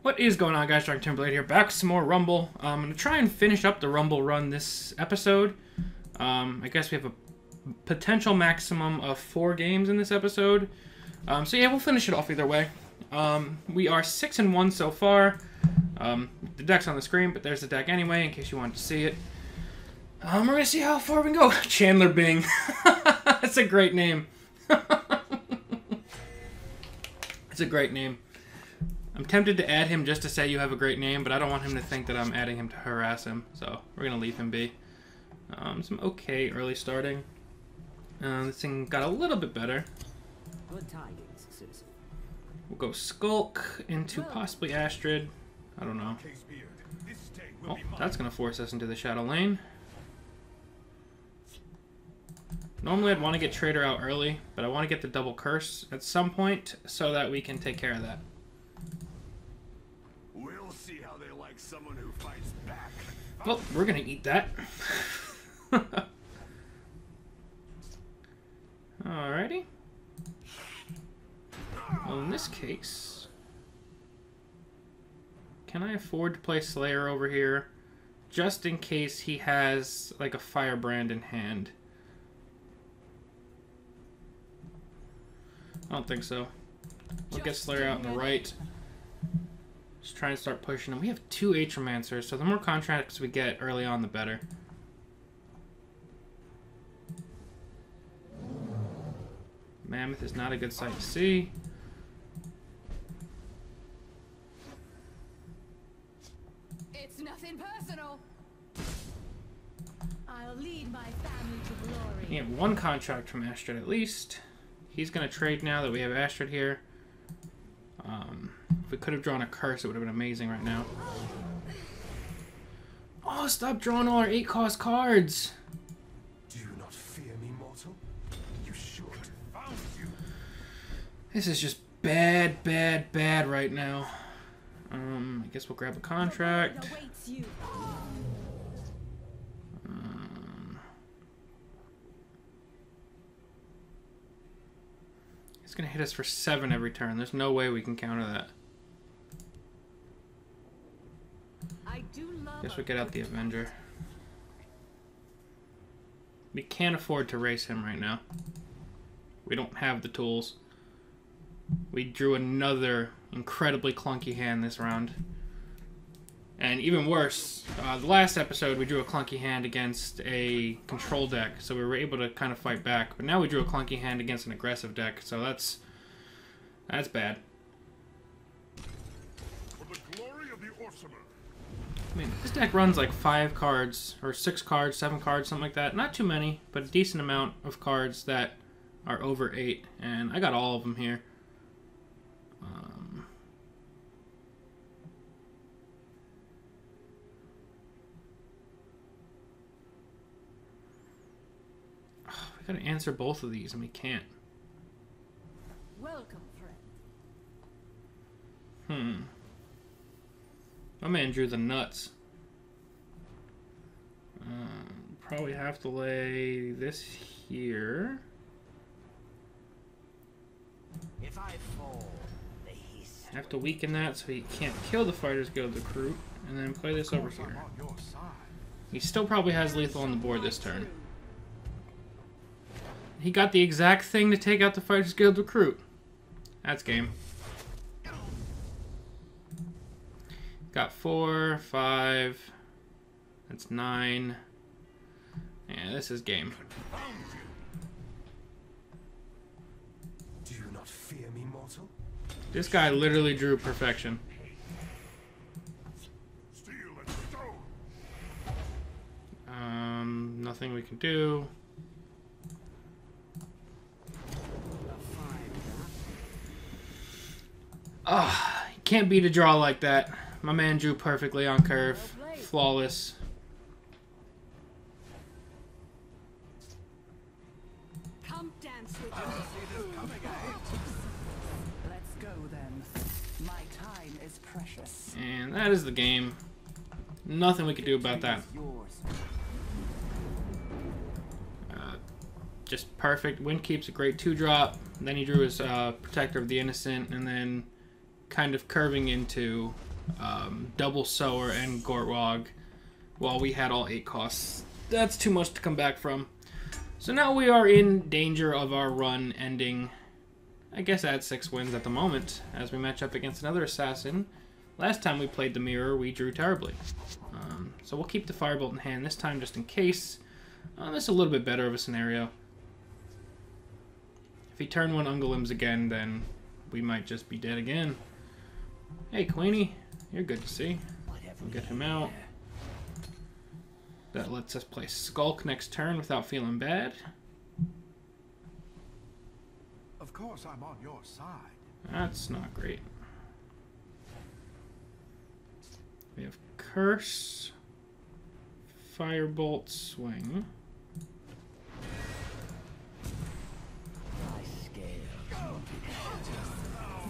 What is going on, guys? Dragon Timberblade here, back with some more Rumble. I'm going to try and finish up the Rumble run this episode. I guess we have a potential maximum of 4 games in this episode. So yeah, we'll finish it off either way. We are 6-1 so far. The deck's on the screen, but there's the deck anyway, in case you wanted to see it. We're going to see how far we can go. Chandler Bing. That's a great name. It's a great name. I'm tempted to add him just to say you have a great name, but I don't want him to think that I'm adding him to harass him, so we're going to leave him be. Some okay early starting. This thing got a little bit better. Good tidings, citizen. We'll go Skulk into possibly Astrid. I don't know. Oh, that's going to force us into the Shadow Lane. Normally I'd want to get Trader out early, but I want to get the double curse at some point so that we can take care of that. We'll see how they like someone who fights back. Well, we're gonna eat that. Alrighty. Well, in this case, can I afford to play Slayer over here just in case he has like a Firebrand in hand? I don't think so. We'll get Slayer out on the right. Just try and start pushing him. We have 2 Atromancers, so the more contracts we get early on, the better. Mammoth is not a good sight to see. It's nothing personal. I'll lead my family to glory. We have 1 contract from Astrid at least. He's going to trade now that we have Astrid here. If we could have drawn a curse, it would have been amazing right now. Oh, stop drawing all our 8-cost cards! Do you not fear me, mortal? You should. This is just bad, bad, bad right now. I guess we'll grab a contract. It's going to hit us for 7 every turn. There's no way we can counter that. Guess we'll get out the Avenger. We can't afford to race him right now. We don't have the tools. We drew another incredibly clunky hand this round. And even worse, the last episode we drew a clunky hand against a control deck, so we were able to kind of fight back. But now we drew a clunky hand against an aggressive deck, so that's bad. For the glory of the Orsimer. I mean, this deck runs like 5 cards, or 6 cards, 7 cards, something like that. Not too many, but a decent amount of cards that are over 8, and I got all of them here. We gotta answer both of these, and we can't. Welcome, friend. My man drew the nuts. Probably have to lay this here. If I fall, Have to weaken that so he can't kill the Fighters Guild recruit, and then play this over here. He still probably has lethal on the board this turn. He got the exact thing to take out the Fighters Guild recruit. That's game. Got 4, 5. That's 9. Yeah, this is game. Do you not fear me, mortal? This guy literally drew perfection. Steel and stone. Nothing we can do. Ah, you can't beat a draw like that. My man drew perfectly on curve. Flawless. Come dance with me. let's go then. My time is precious. And that is the game. Nothing we can do about that. Yours. Just perfect. Windkeep's a great 2-drop. Then he drew his Protector of the Innocent, and then kind of curving into double Sower and Gortwog while we had all 8 costs. That's too much to come back from. So now we are in danger of our run ending, I guess, at 6 wins at the moment, as we match up against another assassin. Last time we played the mirror, we drew terribly. So we'll keep the Firebolt in hand this time just in case. This is a little bit better of a scenario. If he turn 1 Ungolims again, then we might just be dead again. Hey, Queenie, you're good to see. We'll get him out. That lets us play Skulk next turn without feeling bad. Of course, I'm on your side. That's not great. We have Curse, Firebolt, Swing.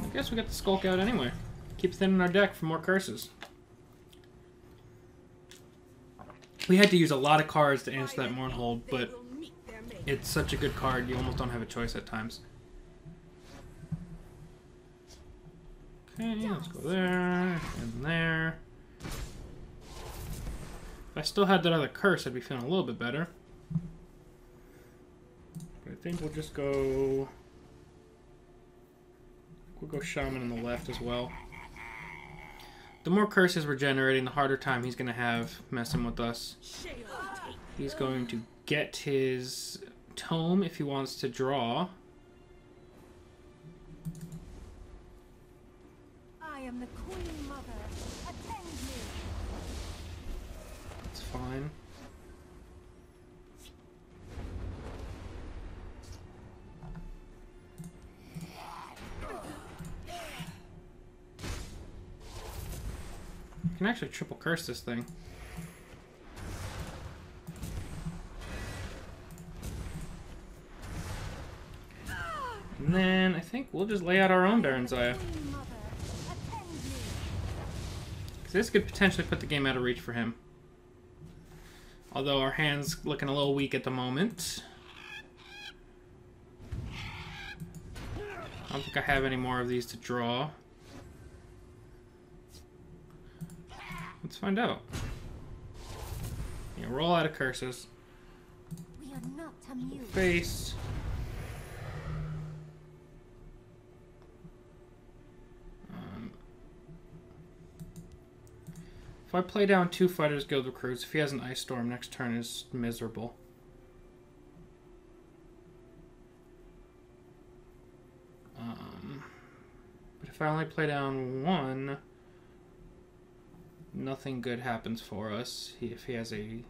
I guess we got the Skulk out anyway. Keep thinning our deck for more curses. We had to use a lot of cards to answer that Mournhold, but it's such a good card, you almost don't have a choice at times. Okay, let's go there, and there. If I still had that other curse, I'd be feeling a little bit better. But I think we'll just go... We'll go Shaman on the left as well. The more curses we're generating, the harder time he's going to have messing with us. He's going to get his Tome if he wants to draw. I am the Queen Mother. Attend me. That's fine. I can actually triple curse this thing. And then I think we'll just lay out our own Baron Zaya. Because this could potentially put the game out of reach for him. Although our hand's looking a little weak at the moment. I don't think I have any more of these to draw. Let's find out. Yeah, roll out of curses. We are not immune. Face. If I play down 2 Fighters Guild recruits, if he has an Ice Storm, next turn is miserable. But if I only play down 1, nothing good happens for us if he has a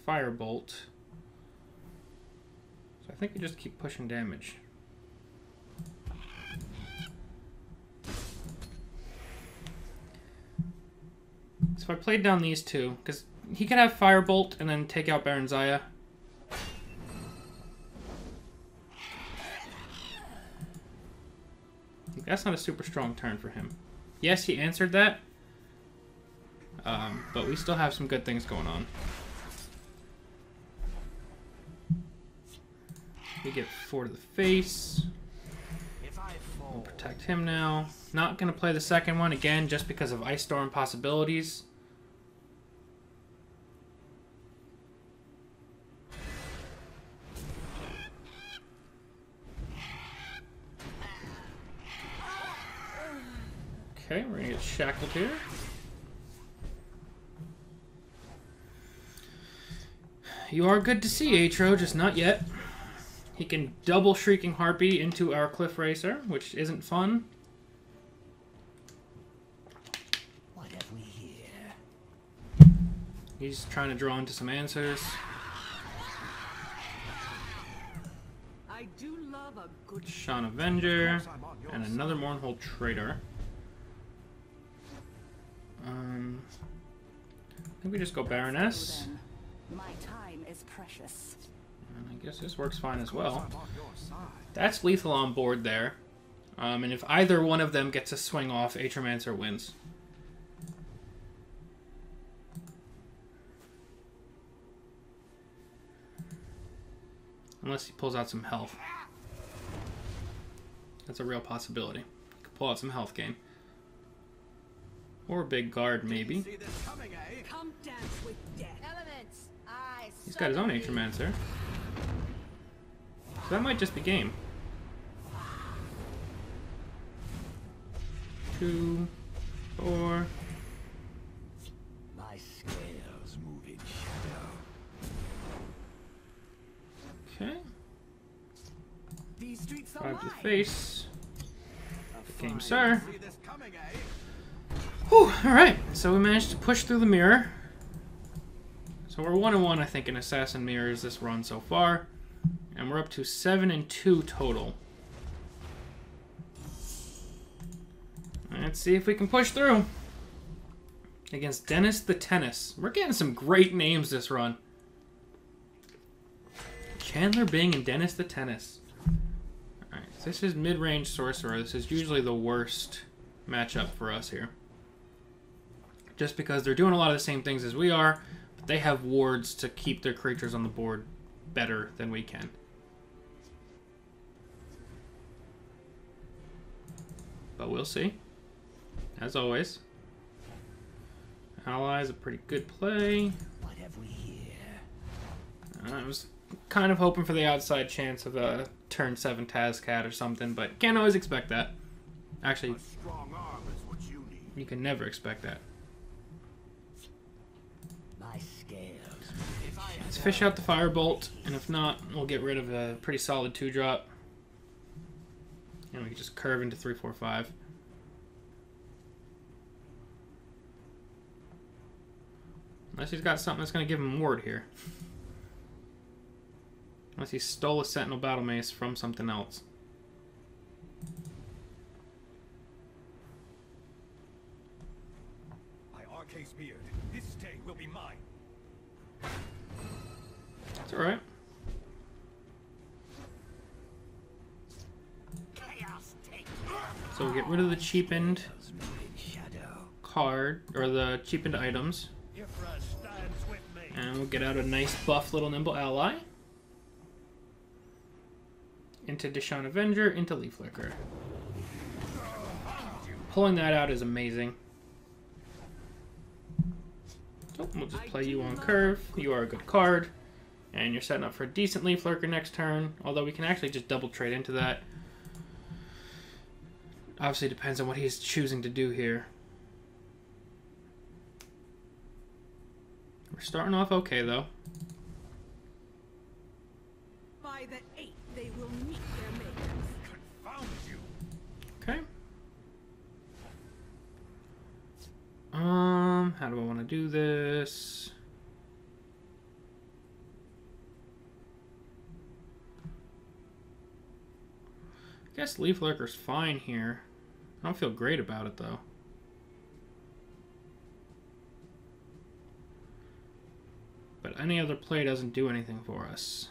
Firebolt. So I think we just keep pushing damage. So if I played down these 2, because he could have Firebolt and then take out Baron Zaya. That's not a super strong turn for him. Yes, he answered that. But we still have some good things going on. We get 4 to the face. We'll protect him now. Not going to play the second one again just because of Ice Storm possibilities. Okay, we're going to get shackled here. You are good to see, Atro, just not yet. He can double Shrieking Harpy into our Cliff Racer, which isn't fun. What have we here? He's trying to draw into some answers. I do love a good Shan Avenger, and another Mournhold Trader. I think we just go Baroness. My time is precious. And I guess this works fine as well. That's lethal on board there. And if either one of them gets a swing off, Atromancer wins. Unless he pulls out some health. That's a real possibility. He could pull out some health game. Or big guard, maybe. See this coming, eh? Come dance with death. Elements, I He's got his own Atromancer. So that might just be game. 2, 4. My scales move in shadow. Okay. These streets are 5 to the mine. face. Good game, sir. See this coming, eh? Whew, alright, so we managed to push through the mirror. So we're 1-1, I think, in Assassin Mirrors this run so far. And we're up to 7-2 total. Let's see if we can push through. Against Dennis the Tennis. We're getting some great names this run. Chandler Bing and Dennis the Tennis. Alright, so this is mid-range Sorcerer. This is usually the worst matchup for us here. Just because they're doing a lot of the same things as we are, but they have wards to keep their creatures on the board better than we can. But we'll see. As always. Ally is a pretty good play. What have we here? I was kind of hoping for the outside chance of a turn 7 Tazcat or something, but can't always expect that. Actually, Strong arm is what you need. you can never expect that. My scales. Let's fish out the Firebolt, and if not, we'll get rid of a pretty solid 2-drop. And we can just curve into 3, 4, 5. Unless he's got something that's going to give him ward here. Unless he stole a Sentinel Battle Mace from something else. My Arcane Beard. This day will be mine. It's alright. Chaos take. So we get rid of the cheapened Scales move in shadow. card, or the cheapened items. Ifra stands with me. And we'll get out a nice buff little nimble ally. Into Deshaun Avenger, into Leaf Licker. Pulling that out is amazing. So we'll just play you on curve. You are a good card. And you're setting up for a decent Leaf Lurker next turn. Although we can actually just double trade into that. Obviously depends on what he's choosing to do here. We're starting off okay though. By the 8th, they will meet their makers. Confound you. Okay. How do I want to do this? I guess Leaf Lurker's fine here. I don't feel great about it though. But any other play doesn't do anything for us.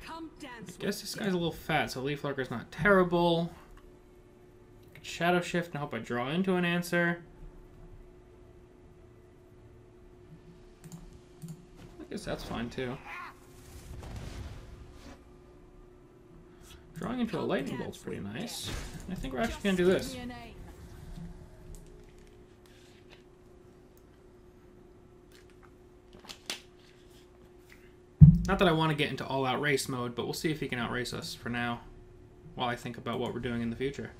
Come dance I guess with this guy's a little fat, so Leaf Lurker's not terrible. I could Shadow Shift and hope I draw into an answer. I guess that's fine too. Drawing into a Lightning Bolt's pretty nice. I think we're actually going to do this. Give me a name. Not that I want to get into all-out race mode, but we'll see if he can outrace us for now, while I think about what we're doing in the future.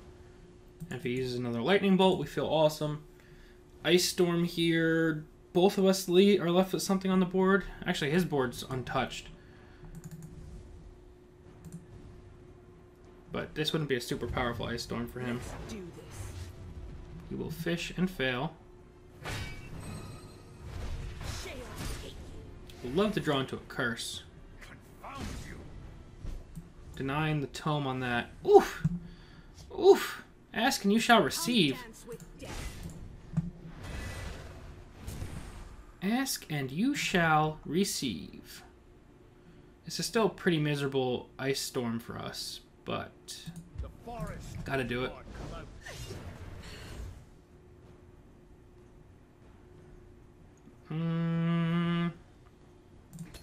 And if he uses another Lightning Bolt, we feel awesome. Ice Storm here. Both of us are left with something on the board. Actually, his board's untouched. But this wouldn't be a super powerful Ice Storm for him. Let's do this. He will fish and fail. Shale take you. Would love to draw into a curse. Confound you. Denying the tome on that. Oof! Oof! Ask and you shall receive. Come dance with death. Ask and you shall receive. This is still a pretty miserable Ice Storm for us, but The forest. gotta do it. Lord, come out.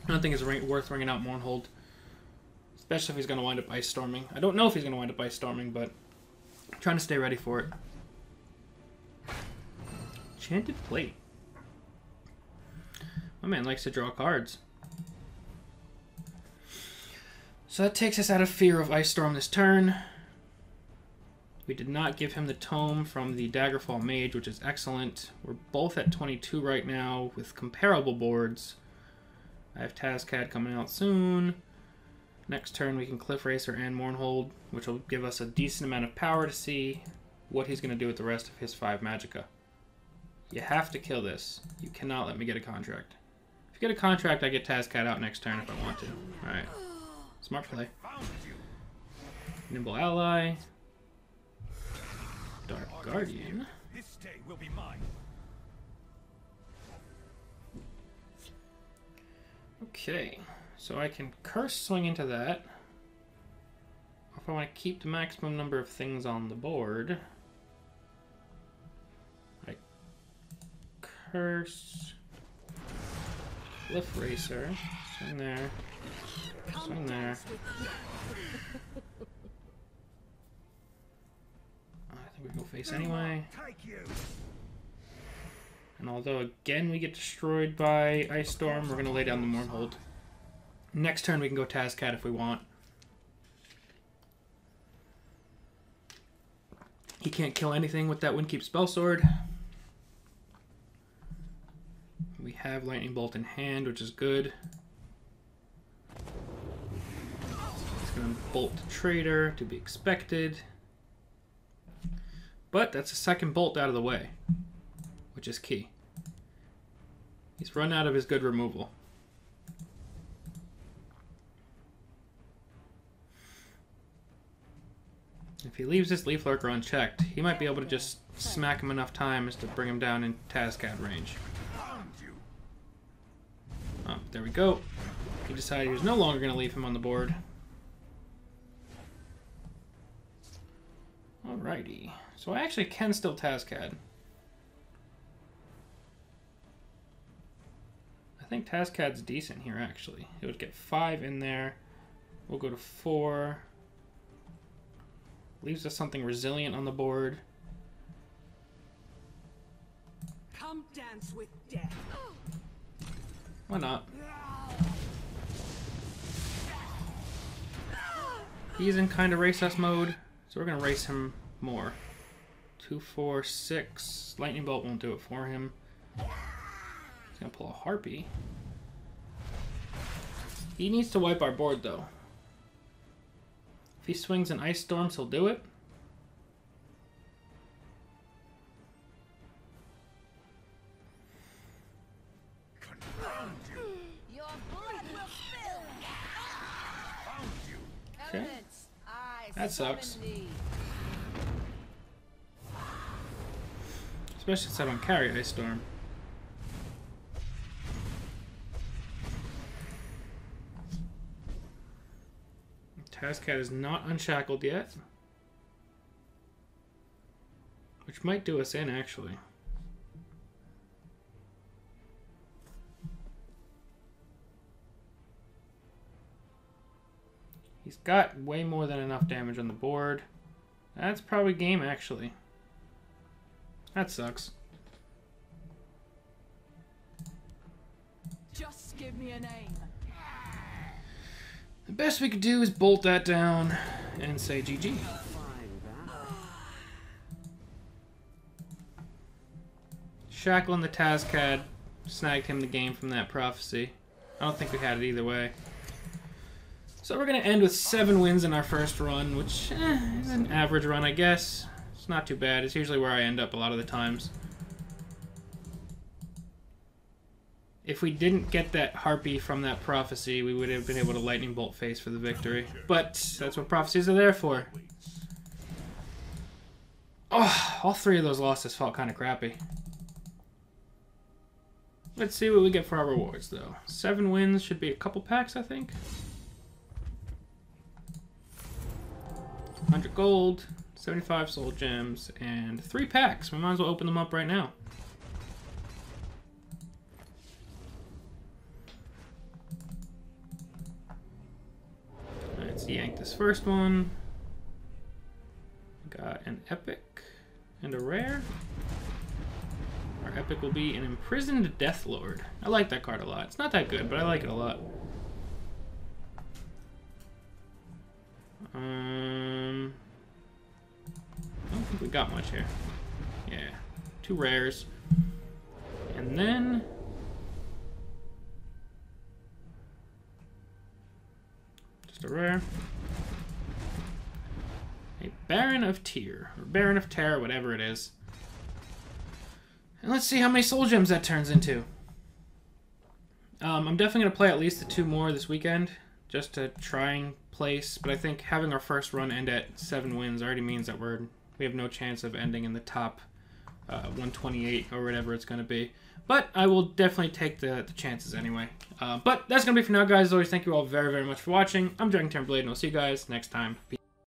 I don't think it's worth ringing out Mournhold. Especially if he's going to wind up Ice Storming. I don't know if he's going to wind up Ice Storming, but I'm trying to stay ready for it. Enchanted Plate. My man likes to draw cards. So that takes us out of fear of Ice Storm this turn. We did not give him the tome from the Daggerfall Mage, which is excellent. We're both at 22 right now with comparable boards. I have Tazcad coming out soon. Next turn we can Cliff Racer and Mournhold, which will give us a decent amount of power to see what he's going to do with the rest of his 5 Magicka. You have to kill this. You cannot let me get a contract. If you get a contract, I get Tazcad out next turn if I want to. Alright. Smart play. Nimble Ally. Dark Guardian. This day will be mine. Okay, so I can Curse Swing into that. If I want to keep the maximum number of things on the board, I Curse, Cliff Racer, swing there, swing there. I think we go face anyway. And although again we get destroyed by Ice Storm, we're going to lay down the Mournhold. Next turn we can go Tazcad if we want. He can't kill anything with that Windkeep Spellsword. We have Lightning Bolt in hand, which is good. It's going to bolt the Trader, to be expected. But that's a second bolt out of the way, which is key. He's run out of his good removal. If he leaves this Leaf Lurker unchecked, he might be able to just smack him enough times to bring him down in Tazcad range. Oh, there we go. He decided he was no longer going to leave him on the board. Alrighty. So I actually can still Tazcad. I think Tazcad's decent here, actually. It would get 5 in there. We'll go to 4. Leaves us something resilient on the board. Come dance with death. Why not? He's in kind of race us mode, so we're going to race him more. 2, 4, 6. Lightning Bolt won't do it for him. He's going to pull a Harpy. He needs to wipe our board, though. If he swings an Ice Storm, he'll do it. Your blood will spill. Okay. Evidence. I That sucks. summon thee. Especially since I don't carry Ice Storm. Tazcad is not unshackled yet. Which might do us in, actually. He's got way more than enough damage on the board. That's probably game, actually. That sucks. Just give me a name. The best we could do is bolt that down and say GG. Shackling the Tazcad snagged him the game from that prophecy. I don't think we had it either way. So we're going to end with 7 wins in our first run, which is an average run, I guess. It's not too bad. It's usually where I end up a lot of the times. If we didn't get that Harpy from that prophecy, we would have been able to Lightning Bolt face for the victory. But that's what prophecies are there for. Oh, all 3 of those losses felt kind of crappy. Let's see what we get for our rewards, though. 7 wins should be a couple packs, I think. 100 gold, 75 soul gems, and 3 packs. We might as well open them up right now. Let's yank this first one. Got an epic and a rare. Our Our epic will be an Imprisoned Death Lord. I like that card a lot. It's not that good, but I like it a lot. I don't think we got much here. Yeah, 2 rares. And then... just a rare. A Baron of Tear, or Baron of Terror, whatever it is. And let's see how many soul gems that turns into. I'm definitely going to play at least the 2 more this weekend, just to try and place, but I think having our first run end at 7 wins already means that we have no chance of ending in the top 128 or whatever it's going to be. But I will definitely take the chances anyway. But that's going to be for now, guys. As always, thank you all very, very much for watching. I'm Dragon Timberblade, and I'll see you guys next time. Peace.